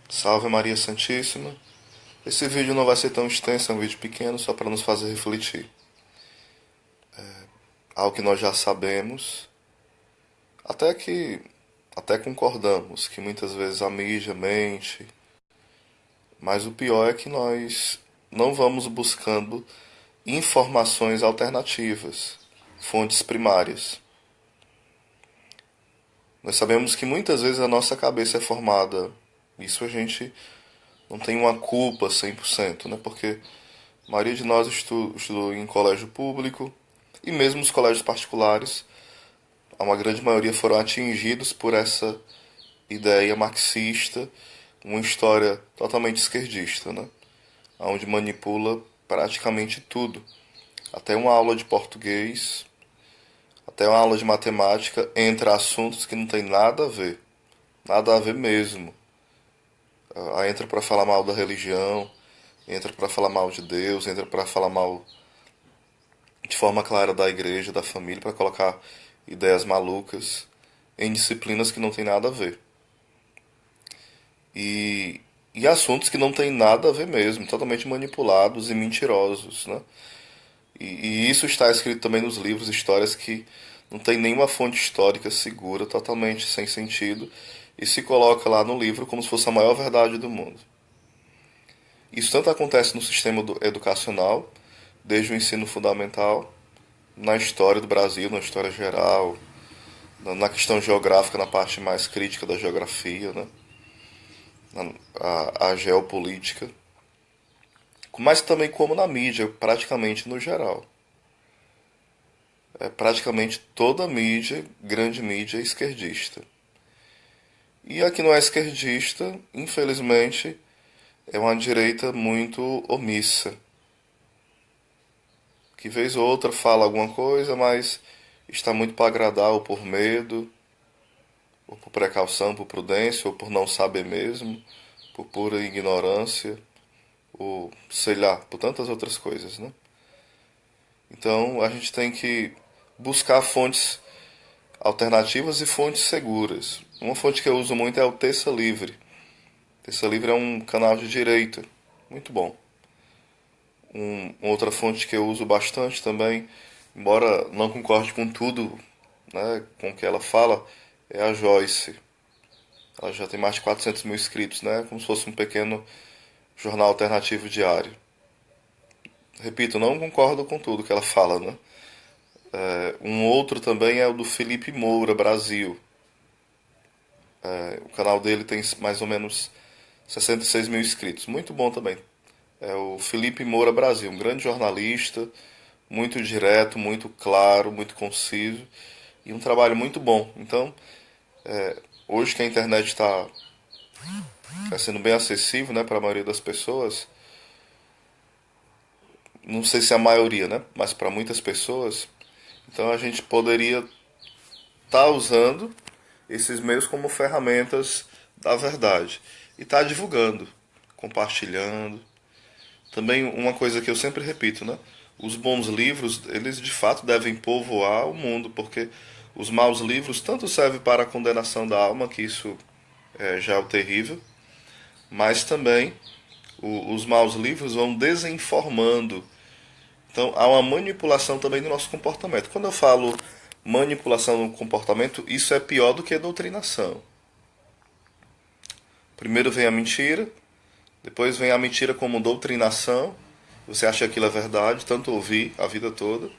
Salve Maria Santíssima. Esse vídeo não vai ser tão extenso, é um vídeo pequeno, só para nos fazer refletir. Algo que nós já sabemos, até que até concordamos, que muitas vezes a mídia mente, mas o pior é que nós não vamos buscando informações alternativas, fontes primárias. Nós sabemos que muitas vezes a nossa cabeça é formada, isso a gente não tem uma culpa 100%, né? Porque a maioria de nós estudou em colégio público e mesmo os colégios particulares, uma grande maioria foram atingidos por essa ideia marxista, uma história totalmente esquerdista, né? Onde manipula praticamente tudo. Até uma aula de português, até uma aula de matemática, entra assuntos que não tem nada a ver mesmo. Entra para falar mal da religião, entra para falar mal de Deus, entra para falar mal de forma clara da igreja, da família, para colocar ideias malucas em disciplinas que não tem nada a ver. E, e assuntos que não tem nada a ver mesmo, totalmente manipulados e mentirosos, né? E isso está escrito também nos livros, histórias que não tem nenhuma fonte histórica segura, totalmente sem sentido, e se coloca lá no livro como se fosse a maior verdade do mundo. Isso tanto acontece no sistema educacional, desde o ensino fundamental, na história do Brasil, na história geral, na questão geográfica, na parte mais crítica da geografia, né? A geopolítica, mas também como na mídia, praticamente no geral. É praticamente toda a mídia, grande mídia, é esquerdista. E a que não é esquerdista, infelizmente, é uma direita muito omissa, que vez ou outra fala alguma coisa, mas está muito para agradar ou por medo, ou por precaução, por prudência, ou por não saber mesmo, por pura ignorância, ou sei lá, por tantas outras coisas, né? Então a gente tem que buscar fontes alternativas e fontes seguras. Uma fonte que eu uso muito é o Terça Livre. Terça Livre é um canal de direita, muito bom. Outra fonte que eu uso bastante também, embora não concorde com tudo, né, com o que ela fala, é a Joyce. Ela já tem mais de 400 mil inscritos, né? Como se fosse um pequeno jornal alternativo diário. Repito, não concordo com tudo que ela fala, né? Um outro também é o do Felipe Moura Brasil. O canal dele tem mais ou menos 66 mil inscritos. Muito bom também. É o Felipe Moura Brasil, um grande jornalista, muito direto, muito claro, muito conciso e um trabalho muito bom. Então, hoje que a internet está sendo bem acessível, né, para a maioria das pessoas, não sei se é a maioria, né, mas para muitas pessoas, então a gente poderia estar usando esses meios como ferramentas da verdade e estar divulgando, compartilhando. Também uma coisa que eu sempre repito, né? Os bons livros, eles de fato devem povoar o mundo, porque os maus livros tanto servem para a condenação da alma, que isso já é o terrível, mas também os maus livros vão desinformando. Então há uma manipulação também do nosso comportamento. Quando eu falo manipulação no comportamento, isso é pior do que doutrinação. Primeiro vem a mentira, depois vem a mentira como doutrinação. Você acha que aquilo é verdade, tanto ouvir a vida toda.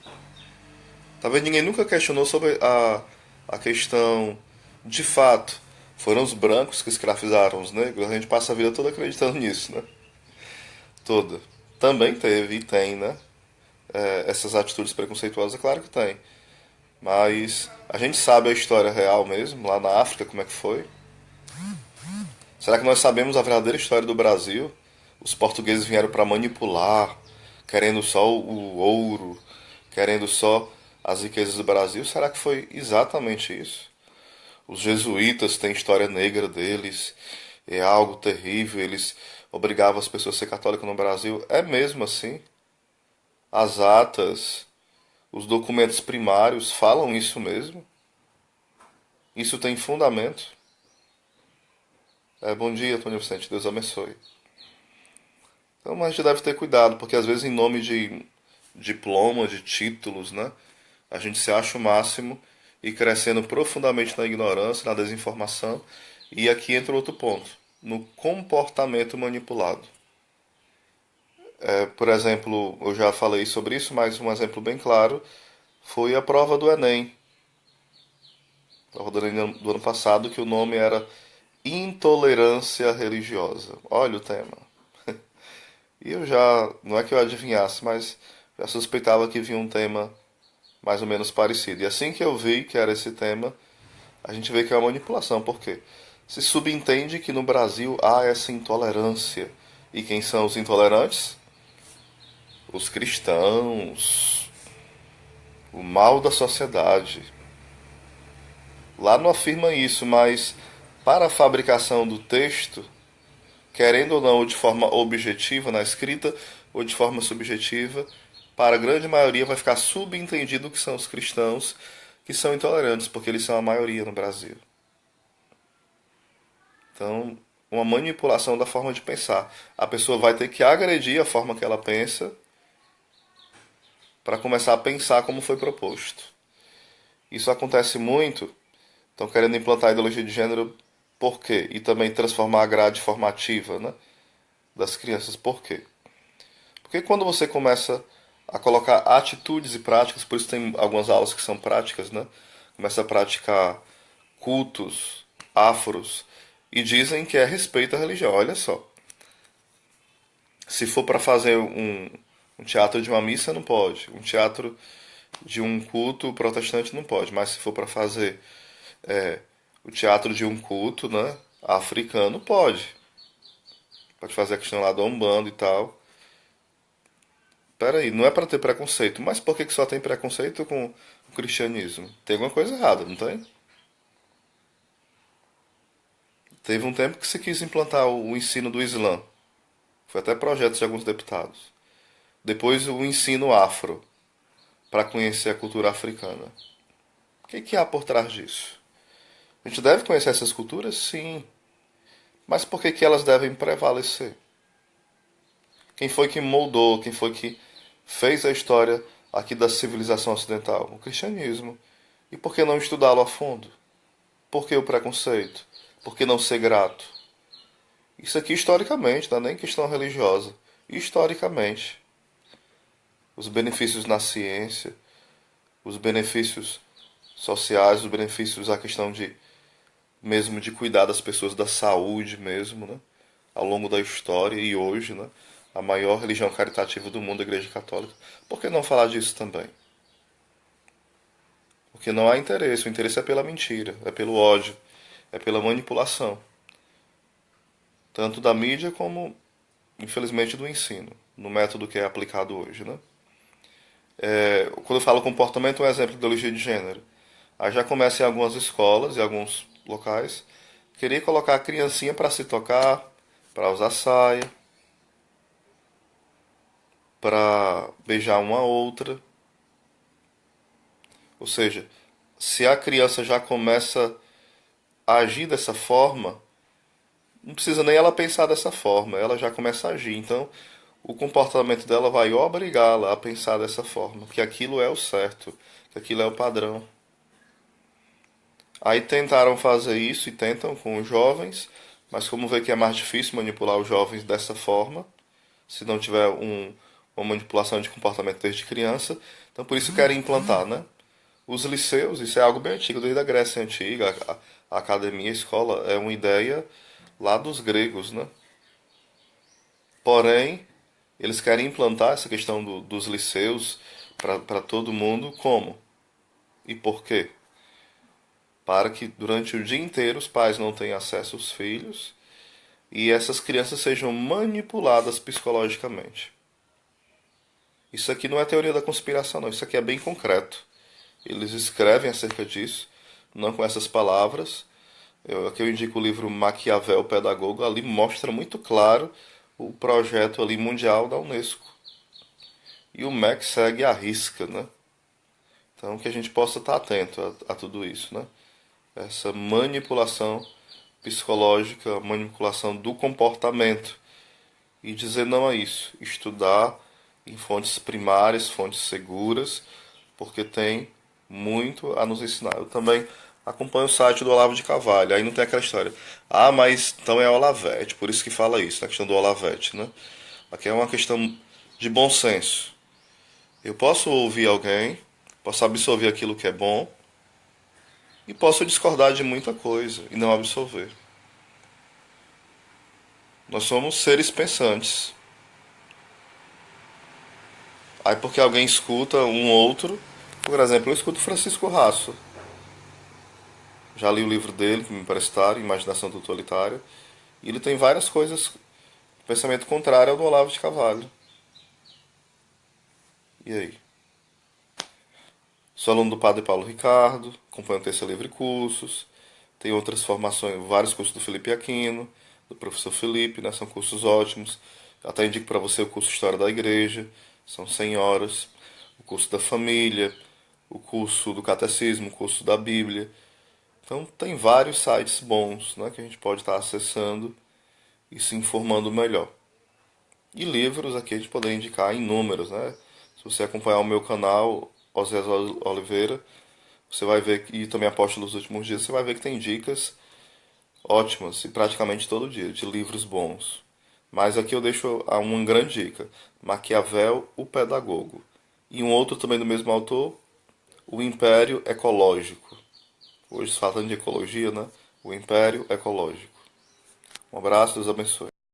Talvez ninguém nunca questionou sobre a questão de fato. Foram os brancos que escravizaram os negros. A gente passa a vida toda acreditando nisso, né? Toda. Também teve e tem, né? Essas atitudes preconceituosas, é claro que tem. Mas a gente sabe a história real mesmo, lá na África, como é que foi. Será que nós sabemos a verdadeira história do Brasil? Os portugueses vieram para manipular, querendo só o ouro, querendo só as riquezas do Brasil. Será que foi exatamente isso? Os jesuítas têm história negra deles, é algo terrível, eles obrigavam as pessoas a ser católicas no Brasil. É mesmo assim? As atas, os documentos primários falam isso mesmo? Isso tem fundamento? Bom dia, Antônio Vicente. Deus abençoe. Então, mas a gente deve ter cuidado, porque às vezes em nome de diploma, de títulos, né? A gente se acha o máximo e crescendo profundamente na ignorância, na desinformação. E aqui entra outro ponto, no comportamento manipulado. Por exemplo, eu já falei sobre isso, mas um exemplo bem claro foi a prova do Enem. A prova do Enem do ano passado, que o nome era Intolerância Religiosa. Olha o tema. E eu já, não é que eu adivinhasse, mas já suspeitava que vinha um tema mais ou menos parecido. E assim que eu vi que era esse tema, a gente vê que é uma manipulação. Por quê? Se subentende que no Brasil há essa intolerância. E quem são os intolerantes? Os cristãos, o mal da sociedade. Lá não afirma isso, mas para a fabricação do texto, querendo ou não, ou de forma objetiva na escrita, ou de forma subjetiva, para a grande maioria vai ficar subentendido que são os cristãos que são intolerantes, porque eles são a maioria no Brasil. Então, uma manipulação da forma de pensar. A pessoa vai ter que agredir a forma que ela pensa para começar a pensar como foi proposto. Isso acontece muito. Estão querendo implantar a ideologia de gênero por quê? E também transformar a grade formativa, né, das crianças. Por quê? Porque quando você começa a colocar atitudes e práticas, por isso tem algumas aulas que são práticas, né? Começa a praticar cultos afros e dizem que é respeito à religião. Olha só, se for para fazer um teatro de uma missa, não pode. Um teatro de um culto protestante não pode. Mas se for para fazer o teatro de um culto, né, africano, pode. Pode fazer a questão lá do Umbanda e tal. Peraí, não é para ter preconceito. Mas por que que só tem preconceito com o cristianismo? Tem alguma coisa errada, não tem? Teve um tempo que se quis implantar o ensino do Islã. Foi até projeto de alguns deputados. Depois o ensino afro, para conhecer a cultura africana. O que que há por trás disso? A gente deve conhecer essas culturas? Sim. Mas por que que elas devem prevalecer? Quem foi que moldou, quem foi que fez a história aqui da civilização ocidental? O cristianismo. E por que não estudá-lo a fundo? Por que o preconceito? Por que não ser grato? Isso aqui historicamente, não é nem questão religiosa. Historicamente. Os benefícios na ciência, os benefícios sociais, os benefícios, a questão de mesmo de cuidar das pessoas, da saúde mesmo, né? Ao longo da história e hoje, né? A maior religião caritativa do mundo, a Igreja Católica. Por que não falar disso também? Porque não há interesse. O interesse é pela mentira, é pelo ódio, é pela manipulação. Tanto da mídia como, infelizmente, do ensino, no método que é aplicado hoje, né? Quando eu falo comportamento, é um exemplo de ideologia de gênero. Aí já começa em algumas escolas e alguns locais querer colocar a criancinha para se tocar, para usar saia, para beijar uma outra. Ou seja, se a criança já começa a agir dessa forma, não precisa nem ela pensar dessa forma, ela já começa a agir. Então, o comportamento dela vai obrigá-la a pensar dessa forma, que aquilo é o certo, que aquilo é o padrão. Aí tentaram fazer isso e tentam com os jovens, mas como vê que é mais difícil manipular os jovens dessa forma, se não tiver uma manipulação de comportamento desde criança, então por isso querem implantar, né? Os liceus, isso é algo bem antigo, desde a Grécia Antiga, a academia, a escola, é uma ideia lá dos gregos, né? Porém, eles querem implantar essa questão dos liceus para todo mundo, como? E por quê? Para que durante o dia inteiro os pais não tenham acesso aos filhos e essas crianças sejam manipuladas psicologicamente. Isso aqui não é teoria da conspiração, não. Isso aqui é bem concreto. Eles escrevem acerca disso, não com essas palavras. Aqui eu indico o livro Maquiavel Pedagogo. Ali mostra muito claro o projeto ali mundial da Unesco. E o MEC segue à risca, né? Então que a gente possa estar atento a tudo isso, né? Essa manipulação psicológica, manipulação do comportamento. E dizer não a isso. Estudar em fontes primárias, fontes seguras, porque tem muito a nos ensinar. Eu também acompanho o site do Olavo de Carvalho. Aí não tem aquela história. Ah, mas então é Olavete, por isso que fala isso, na questão do Olavete, né? Aqui é uma questão de bom senso. Eu posso ouvir alguém, posso absorver aquilo que é bom e posso discordar de muita coisa e não absorver. Nós somos seres pensantes. Aí porque alguém escuta um outro, por exemplo, eu escuto Francisco Rasso. Já li o livro dele, que me emprestaram, Imaginação Totalitária, e ele tem várias coisas, pensamento contrário ao do Olavo de Carvalho. E aí? Sou aluno do Padre Paulo Ricardo, acompanho o Terça Livre Cursos, tem outras formações, vários cursos do Felipe Aquino, do professor Felipe, né? São cursos ótimos. Até indico para você o curso História da Igreja, são 100 horas, o curso da família, o curso do Catecismo, o curso da Bíblia. Então tem vários sites bons, né, que a gente pode estar acessando e se informando melhor. E livros aqui a gente poderia indicar inúmeros, né? Se você acompanhar o meu canal, Osés Oliveira, você vai ver, e também Apóstolo dos Últimos Dias, você vai ver que tem dicas ótimas, e praticamente todo dia, de livros bons. Mas aqui eu deixo uma grande dica, Maquiavel, o Pedagogo. E um outro também do mesmo autor, O Império Ecológico. Hoje, falando de ecologia, né? O Império Ecológico. Um abraço, Deus abençoe.